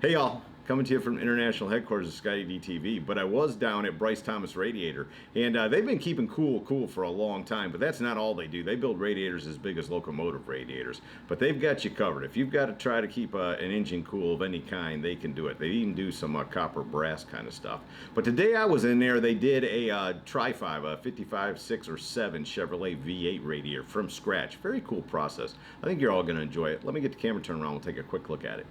Hey y'all, coming to you from international headquarters of ScottieDTV, but I was down at Brice Thomas Radiator, and they've been keeping cool for a long time, but that's not all they do. They build radiators as big as Locomotive Radiators, but they've got you covered. If you've got to try to keep an engine cool of any kind, they can do it. They even do some copper brass kind of stuff. But today I was in there, they did a Tri-5, a 55, 6, or 7 Chevrolet V8 radiator from scratch. Very cool process. I think you're all going to enjoy it. Let me get the camera turned around, we'll take a quick look at it.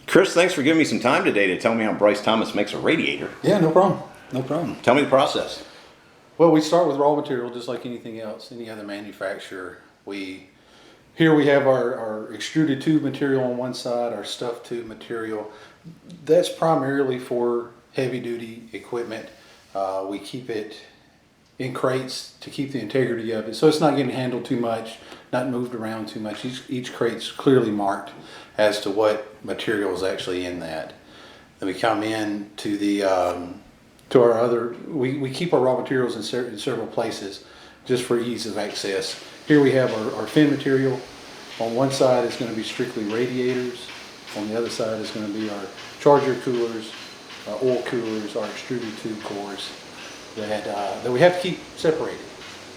Chris, thanks for giving me some time today to tell me how Brice Thomas makes a radiator. Yeah, no problem. No problem. Tell me the process. Well, we start with raw material just like anything else, any other manufacturer. Here we have our extruded tube material on one side, our stuffed tube material. That's primarily for heavy duty equipment. We keep it in crates to keep the integrity of it, so it's not getting handled too much, not moved around too much. Each crate's clearly marked as to what material is actually in that. Then we come in to the to our other. We keep our raw materials in several places just for ease of access. Here we have our fin material. On one side is going to be strictly radiators. On the other side is going to be our charger coolers, our oil coolers, our extruded tube cores that we have to keep separated.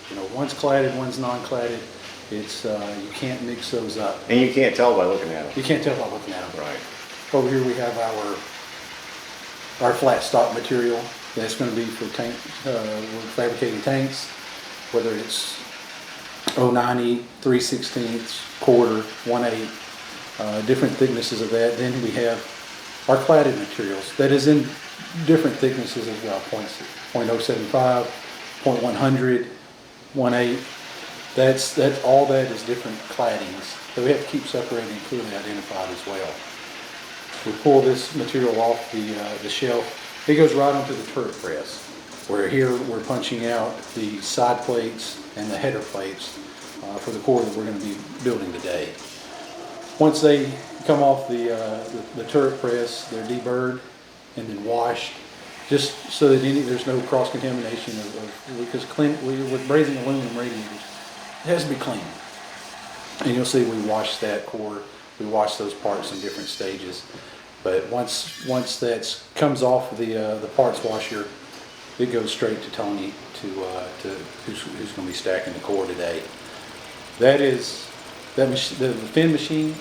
You know, one's cladded, one's non-cladded. It's you can't mix those up. And you can't tell by looking at them. You can't tell by looking at them. Right. Over here we have our flat stock material. That's going to be for tank. We're fabricating tanks, whether it's 0.90, 3/16, quarter, 1/8, different thicknesses of that. Then we have our cladded materials that is in different thicknesses as well. 0.075, 0.100, 1/8. That's all that is different claddings that we have to keep separated and clearly identified as well. We pull this material off the shelf. It goes right onto the turret press, where here we're punching out the side plates and the header plates for the core that we're going to be building today. Once they come off the turret press, they're deburred and then washed, just so that there's no cross contamination because with brazing aluminum radiators, it has to be clean. And you'll see we wash that core, we wash those parts in different stages. But once that comes off the parts washer, it goes straight to Tony to who's going to be stacking the core today. The fin machine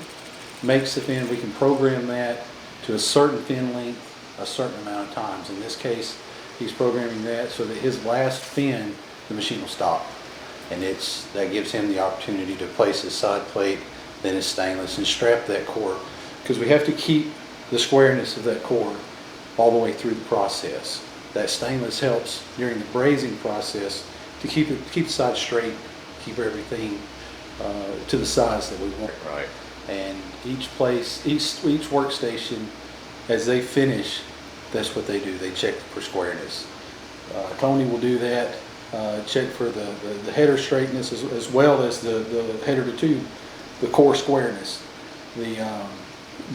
makes the fin. We can program that to a certain fin length, a certain amount of times. In this case, he's programming that so that his last fin, the machine will stop. And that gives him the opportunity to place his side plate, then his stainless, and strap that core, because we have to keep the squareness of that core all the way through the process. That stainless helps during the brazing process to keep the side straight, keep everything to the size that we want. Right. And each workstation, as they finish, that's what they do. They check for squareness. Tony will do that. Check for the header straightness as well as the header to tube, the core squareness.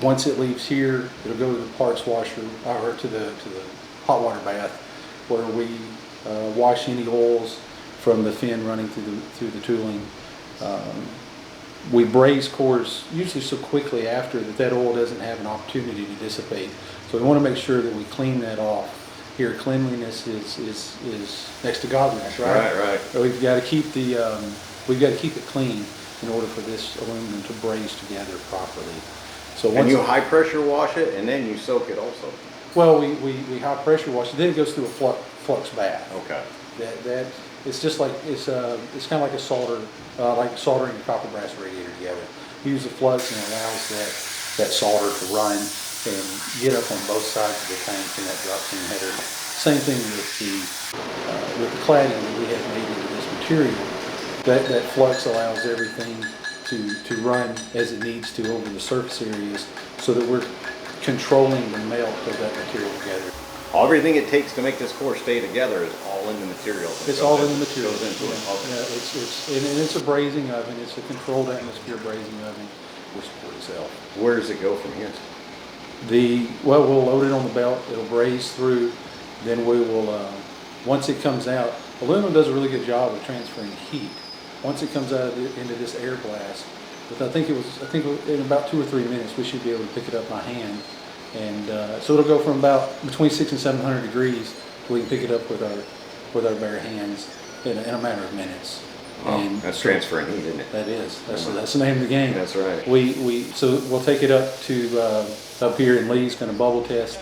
Once it leaves here, it'll go to the parts washer or to the hot water bath, where we wash any oils from the fin running through the tooling. We braze cores usually so quickly after that oil doesn't have an opportunity to dissipate. So we want to make sure that we clean that off. Here, cleanliness is next to godliness, right? Right. So we've got to keep it clean in order for this aluminum to braze together properly. So and you high pressure wash it, and then you soak it also. Well, we high pressure wash it. Then it goes through a flux bath. Okay. That it's just like it's kind of like a solder, like soldering a copper brass radiator together. You use the flux and it allows that solder to run and get up on both sides of the tank in that drop seam header. Same thing with the cladding that we have made into this material. That flux allows everything to run as it needs to over the surface areas, so that we're controlling the melt of that material together. Everything it takes to make this core stay together is all in the material. It's all in the material. Goes into it. Okay. Yeah, it's a brazing oven. It's a controlled atmosphere brazing oven, which for itself. Where does it go from here? We'll load it on the belt. It'll braze through. Then we will, once it comes out, aluminum does a really good job of transferring heat. Once it comes out into this air blast, but I think in about 2 or 3 minutes we should be able to pick it up by hand, and so it'll go from about between 600 and 700 degrees. We can pick it up with our bare hands in a matter of minutes. Oh, and that's transferring heat, isn't it? That is. That's the name of the game. That's right. So we'll take it up to up here, and Lee's going to bubble test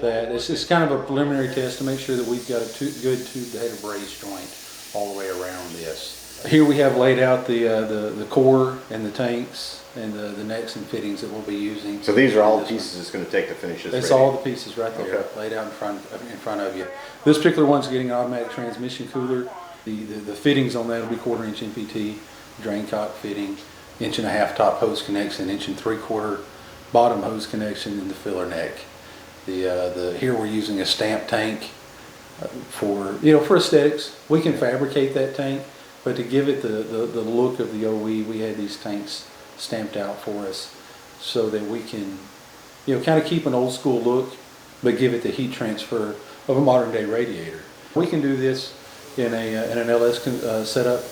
that. It's kind of a preliminary test to make sure that we've got a good tube to header braze joint all the way around this. Here we have laid out the core and the tanks and the necks and fittings that we'll be using. So these are all the pieces it's going to take to finish this. That's radiator. all the pieces right there, laid out in front of you. This particular one's getting an automatic transmission cooler. The fittings on that will be 1/4 inch NPT, drain cock fitting, 1.5 inch top hose connection, 1.75 inch bottom hose connection, and the filler neck. Here we're using a stamp tank for aesthetics. We can fabricate that tank, but to give it the look of the OE, we had these tanks stamped out for us so that we can kind of keep an old school look, but give it the heat transfer of a modern day radiator. We can do this in an LS setup.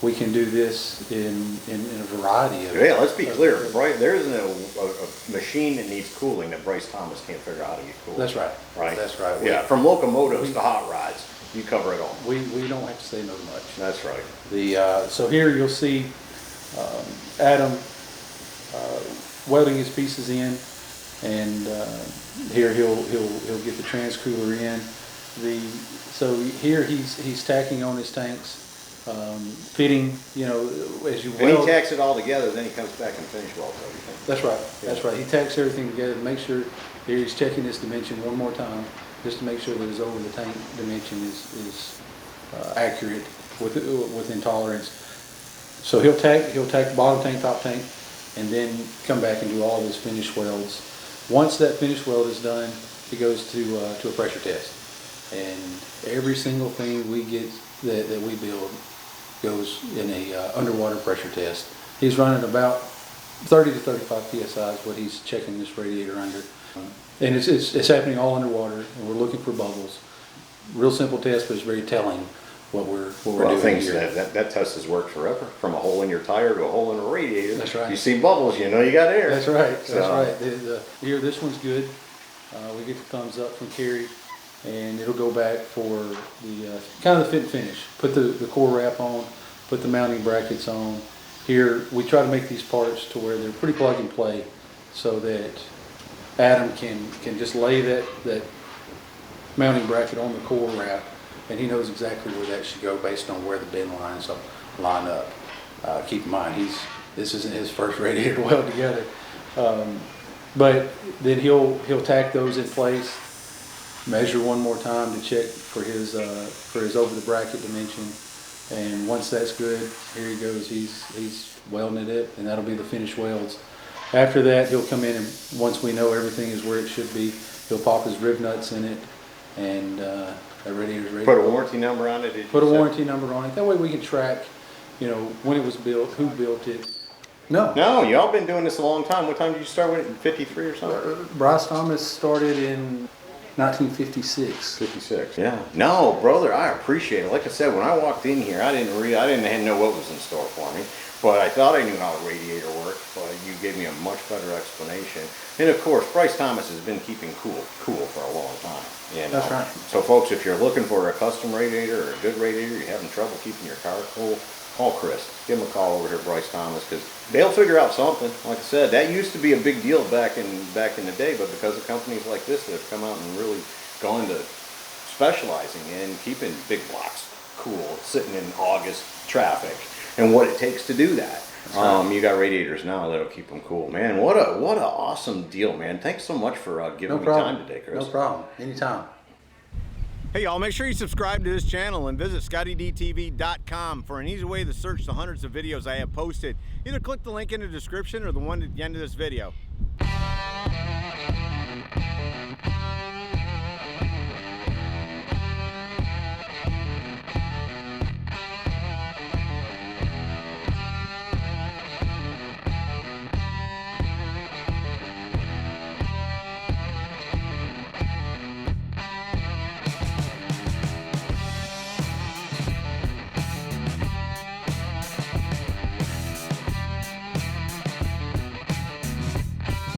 We can do this in a variety of. Yeah, let's be clear. There isn't a machine that needs cooling that Brice Thomas can't figure out how to get cooled. That's right. Right. That's right. Yeah, from locomotives to hot rods, you cover it all. We don't have to say no much. That's right. So here you'll see Adam welding his pieces in, and here he'll get the trans cooler in. So here he's tacking on his tanks, fitting, as you And weld. he tacks it all together, then he comes back and finish welds everything. That's right. That's right. He tacks everything together to make sure. Here he's checking this dimension one more time, just to make sure that his over the tank dimension is accurate within tolerance. So he'll tack the bottom tank, top tank, and then come back and do all of his finish welds. Once that finish weld is done, it goes to a pressure test. And every single thing we get that we build goes in a underwater pressure test. He's running about 30 to 35 psi is what he's checking this radiator under. And it's happening all underwater, and we're looking for bubbles. Real simple test, but it's very telling what we're doing here. That test has worked forever. From a hole in your tire to a hole in a radiator. That's right. You see bubbles, you know you got air. That's right. So. That's right. Here, this one's good. We get the thumbs up from Kerry, and it'll go back for the kind of the fit and finish. Put the core wrap on, put the mounting brackets on. Here, we try to make these parts to where they're pretty plug and play, so that Adam can just lay that mounting bracket on the core wrap, and he knows exactly where that should go based on where the bend lines line up. Keep in mind, this isn't his first radiator weld together, but then he'll tack those in place, measure one more time to check for his over the bracket dimension, and once that's good, here he goes. He's welding it, and that'll be the finished welds. After that, he'll come in, and once we know everything is where it should be, he'll pop his rib nuts in it, and that radiator's ready. Put a warranty number on it? Put a warranty number on it. That way we can track, when it was built, who built it. No, y'all been doing this a long time. What time did you start with it? 53 or something? Brice Thomas started in 1956. 56. Yeah. No, brother, I appreciate it. Like I said, when I walked in here, I didn't know what was in store for me. But I thought I knew how a radiator worked, but you gave me a much better explanation. And of course, Brice Thomas has been keeping cool for a long time. That's right. So folks, if you're looking for a custom radiator or a good radiator, you're having trouble keeping your car cool, call Chris. Give him a call over here at Brice Thomas, because they'll figure out something. Like I said, that used to be a big deal back in the day, but because of companies like this that have come out and really gone to specializing in keeping big blocks cool, sitting in August traffic, and what it takes to do that. You got radiators now that'll keep them cool. Man, what a awesome deal, man. Thanks so much for giving me time today, Chris. No problem. Anytime. Hey y'all, make sure you subscribe to this channel and visit ScottieDTV.com for an easy way to search the hundreds of videos I have posted. Either click the link in the description or the one at the end of this video.